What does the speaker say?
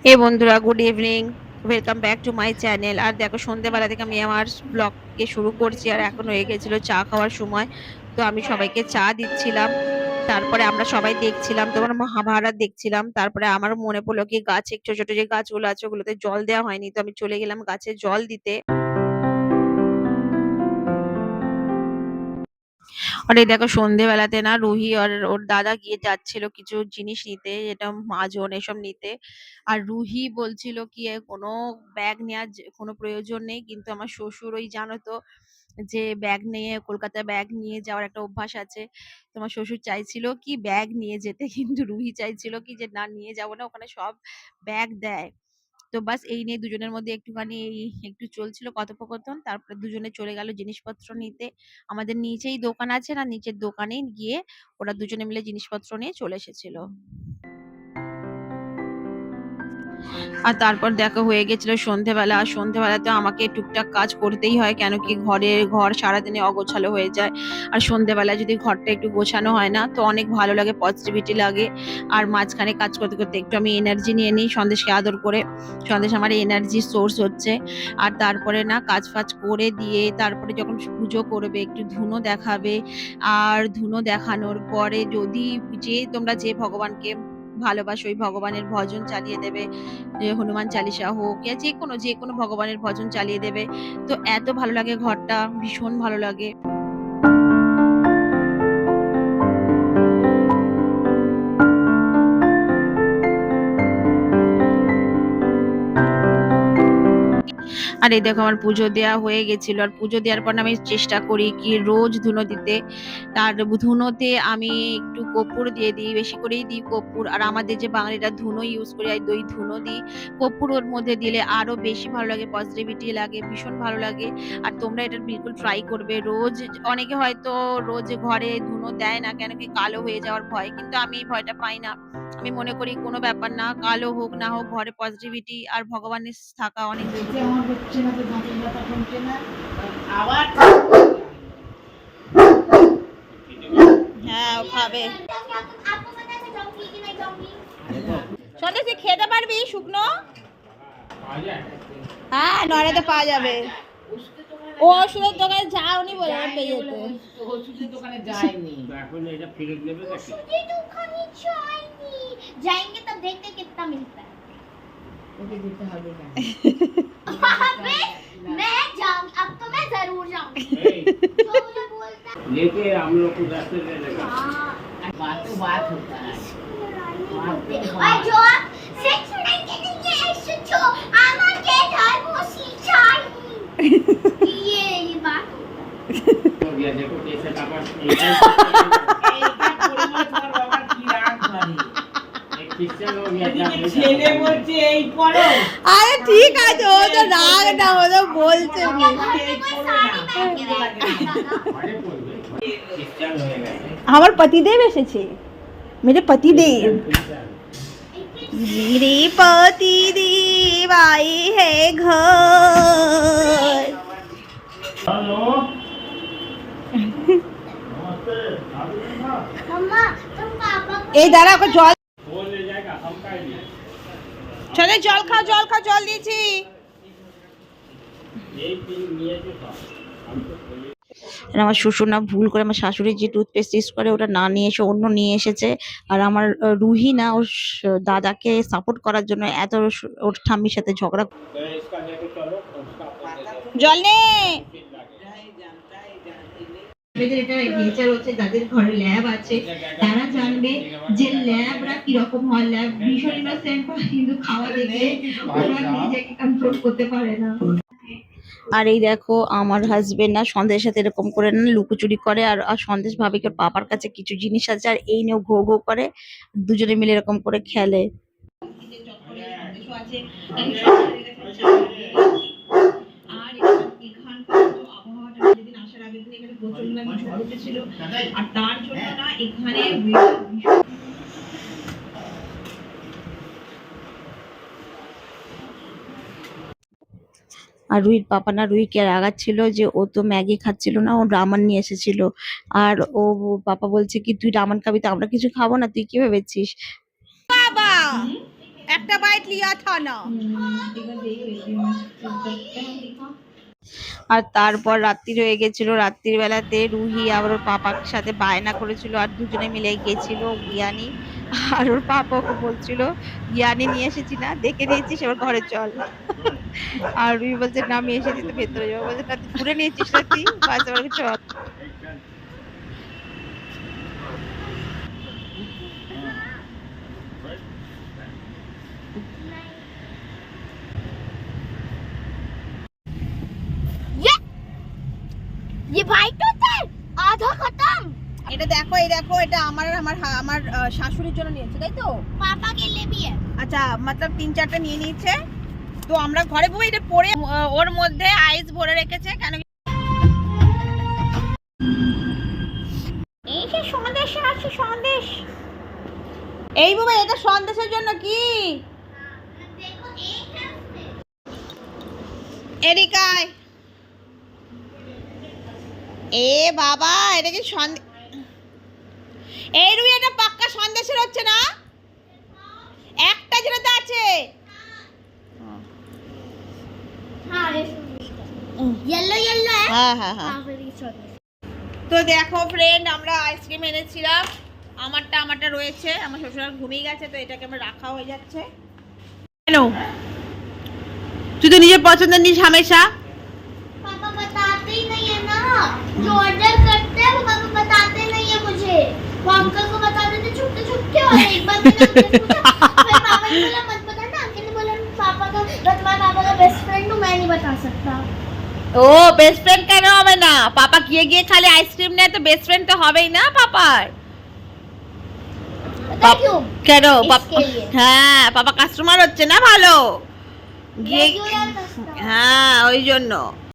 এই বন্ধুরা, good evening, welcome back to my channel. আর দেখো, সন্ধ্যেবেলা থেকে আমি আমার ব্লগকে শুরু করছি, আর এখন হয়ে গেছিল চা খাওয়ার সময়। তো আমি সবাইকে চা দিচ্ছিলাম, তারপরে আমরা সবাই দেখছিলাম, তোমার মহাভারত দেখছিলাম। তারপরে আমার মনে পড়লো কি গাছে ছোট ছোট যে গাছগুলো আছে ওগুলোতে জল দেওয়া হয়নি, তো আমি চলে গেলাম গাছে জল দিতে। আর এই দেখো, সন্ধেবেলাতে না রুহি আর ওর দাদা গিয়ে যাচ্ছিল কিছু জিনিস নিতে, যেটা মাজন এসব নিতে। আর রুহি বলছিল কি কোনো ব্যাগ নেওয়ার কোনো প্রয়োজন নেই, কিন্তু আমার শ্বশুর ওই জানো তো যে ব্যাগ নিয়ে কলকাতায় ব্যাগ নিয়ে যাওয়ার একটা অভ্যাস আছে। তোমার শ্বশুর চাইছিল কি ব্যাগ নিয়ে যেতে, কিন্তু রুহি চাইছিল কি যে না, নিয়ে যাবো না, ওখানে সব ব্যাগ দেয়। তো বাস এই নিয়ে দুজনের মধ্যে একটুখানি একটু চলছিল কথোপকথন। তারপরে দুজনে চলে গেল জিনিসপত্র নিতে। আমাদের নিচেই দোকান আছে না, নিচের দোকানে গিয়ে ওরা দুজনে মিলে জিনিসপত্র নিয়ে চলে এসেছিল। আর তারপর দেখা হয়ে গেছিল সন্ধেবেলা। আর সন্ধেবেলাতে আমাকে টুকটাক কাজ করতেই হয়, কেন কি ঘর সারাদিনে অগোছালো হয়ে যায়। আর সন্ধেবেলা যদি ঘরটা একটু গোছানো হয় না, তো অনেক ভালো লাগে, পজিটিভিটি লাগে। আর মাঝখানে কাজ করতে করতে একটু আমি এনার্জি নিয়ে নিই সন্দেশকে আদর করে। সন্দেশ আমার এনার্জির সোর্স হচ্ছে। আর তারপরে না কাজ ফাজ করে দিয়ে তারপরে যখন পুজো করবে, একটু ধুনো দেখাবে। আর ধুনো দেখানোর পরে যদি তোমরা যে ভগবানকে ভালোবাসো ওই ভগবানের ভজন চালিয়ে দেবে, যে হনুমান চালিসা হোক ইয়া যে কোনো ভগবানের ভজন চালিয়ে দেবে। তো এত ভালো লাগে, ঘরটা ভীষণ ভালো লাগে। আর এই দেখো, আমার পুজো দেওয়া হয়ে গেছিল। আর পুজো দেওয়ার পর আমি চেষ্টা করি কি রোজ ধুনো দিতে। তার ধুনোতে আমি একটু কর্পূর দিয়ে দিই, বেশি করেই দিই কর্পূর। আর আমাদের যে বাঙালিরা ধুনো ইউজ করে, আর দই ধুনো দিই। কর্পূর ওর মধ্যে দিলে আরো বেশি ভালো লাগে, পজিটিভিটি লাগে, ভীষণ ভালো লাগে। আর তোমরা এটা বিলকুল ট্রাই করবে রোজ। অনেকে হয়তো রোজ ঘরে ধুনো দেয় না, কেন কি কালো হয়ে যাওয়ার ভয়, কিন্তু আমি এই ভয়টা পাই না। আমি মনে করি কোনো ব্যাপার না, কালো হোক না হোক, ঘরে পজিটিভিটি আর ভগবানের থাকা অনেক জরুরি। আমার হচ্ছে না, তো দাঁতের ব্যথা কমছে না আবার। হ্যাঁ, ও খাবে। সন্দেশ তুই খেতে পারবি শুকনো? হ্যাঁ, নড়াতে পাওয়া যাবে। ও ওষুধের দোকানে যাওনি বলে পেয়ে যেতে। ওষুধের দোকানে যায়নি, এখন এটা ফেরত নেবে নাকি? ওষুধের দোকানে যায়নি, जाएंगे तब देखते कितना मिलता है। ओके, देते হবে না। मैं जाऊंगी, अब तो मैं जरूर जाऊंगी। जो मुझे बोलता लेके हम लोग को रास्ते ले लेगा। बात तो बात होता है। और जो सेक्स नहीं के लिए ऐसे जो আমাকে ধর্মসি চাই। ये बात हो गया, देखो कैसे टाका এইটা করে মত তোমার বাবার কি রাগ করে। এক পিক্সেল हो गया, ছেলে বলছে এই করো। আরে ঠিক আছে, ও তো রাগ না, ও তো বলছে কি আমার पतिदेव এসেছে, मेरे पतिदेव, मेरे पतिदेव आए हैं घर। हेलो, এই দাঁড়া, ওকে জল চলে, জল খাও, জল দিয়েছি। আমার শ্বশুর না ভুল করে আমার শাশুড়ি যে টুথপেস্ট ইউজ করে ওটা না নিয়ে এসে অন্য নিয়ে এসেছে। আর আমার রুহি না ওর দাদাকে সাপোর্ট করার জন্য এত ওর ঠাম্মির সাথে ঝগড়া। জল নে। এটা নেচার হচ্ছে, যাদের ঘরে ল্যাব আছে তারা জানবে যে ল্যাবরা কিরকম হয়। ল্যাব ভীষণ ইনোসেন্ট হয়, কিন্তু খাওয়া দেখে ওরা নিজেকে কন্ট্রোল করতে পারে না। আর এই দেখো, আমার হাজবেন্ড না সন্দেশের সাথে এরকম করে না লুকোচুরি করে। আর সন্দেশ ভাবে কি ওর পাপার কাছে কিছু জিনিস আছে, আর এই নিয়েও ঘো ঘো করে, দুজনে মিলে এরকম করে খেলে। আর তার জন্য না এখানে আর রুহির পাপা না রুহিকে রাগাচ্ছিল যে ও তো ম্যাগি খাচ্ছিল না, ও রামান নিয়ে এসেছিল। আর ও পাপা বলছে কি তুই রামান খাবি, তো আমরা কিছু খাবো না, তুই কি ভেবেছিস? বাবা একটা বাইট লিয়া থা না। আর তারপর রাত্রি হয়ে গেছিল, রাত্রির বেলাতে রুহি আবার ওর পাপার সাথে বায়না করেছিল আর দুজনে মিলে গেছিল বিরিয়ানি। আর ওর পাপা ওকে বলছিল বিরিয়ানি নিয়ে এসেছি না, দেখে নিয়েছিস, এবার ঘরে চল। আর রুহি বলছে না আমি এসেছি তো ভেতরে যাবো, বলছে না তুই ঘুরে নিয়েছিস না তুই, বাস এবার চল। ये भाई तो था आधा खत्म। এটা দেখো, এই দেখো, এটা আমার আর আমার শাশুড়ির জন্য নিয়েছে তাই তো? पापा के लिए भी है। আচ্ছা মতলব 3-4টা নিয়ে নিয়েছে। তো আমরা ঘরে বসে এটা পরে ওর মধ্যে আইস ভরে রেখেছে কেন এই যে সন্দেশ আছে সন্দেশ। এই বাবা এটা সন্দেশের জন্য কি? देखो एक है उसमें। এরিকায় এ বাবা এটা কি সন্দেশ? এই রুই এটা পাক্কা সন্দেশের হচ্ছে না? একটা যেটা আছে हाँ येलो येलो है। হ্যাঁ হ্যাঁ হ্যাঁ। हाँ फिर ये सॉरी। তো দেখো ফ্রেন্ড আমরা আইসক্রিম এনেছিলাম, আমারটা রয়েছে, আমার শ্বশুর ঘুমিয়ে গেছে তো এটাকে আমার রাখা হয়ে যাচ্ছে। কেন তুই তো নিজের পছন্দের নিস হামেশা। पापा बताते ही नहीं है ना, जो ऑर्डर करते हैं वो पापा बताते नहीं है मुझे। वो अंकल को बता देते छुपके छुपके, और एक बार मैंने अंकल से पूछा, फिर पापा ने बोला मत बताना। अंकल ने बोला पापा का मैं पापा का बेस्ट फ्रेंड हूँ, मैं नहीं बता सकता। ও বেস্ট ফ্রেন্ড কেন হবে না? পাপা গিয়ে গিয়ে খালি আইসক্রিম নেয় তো বেস্ট ফ্রেন্ড তো হবেই না পাপার। पता है क्यों? কেন পাপা? इसके लिए। হ্যাঁ পাপা কাস্টমার হচ্ছে না ভালো গিয়ে, Regular customer। হ্যাঁ ওই জন্য।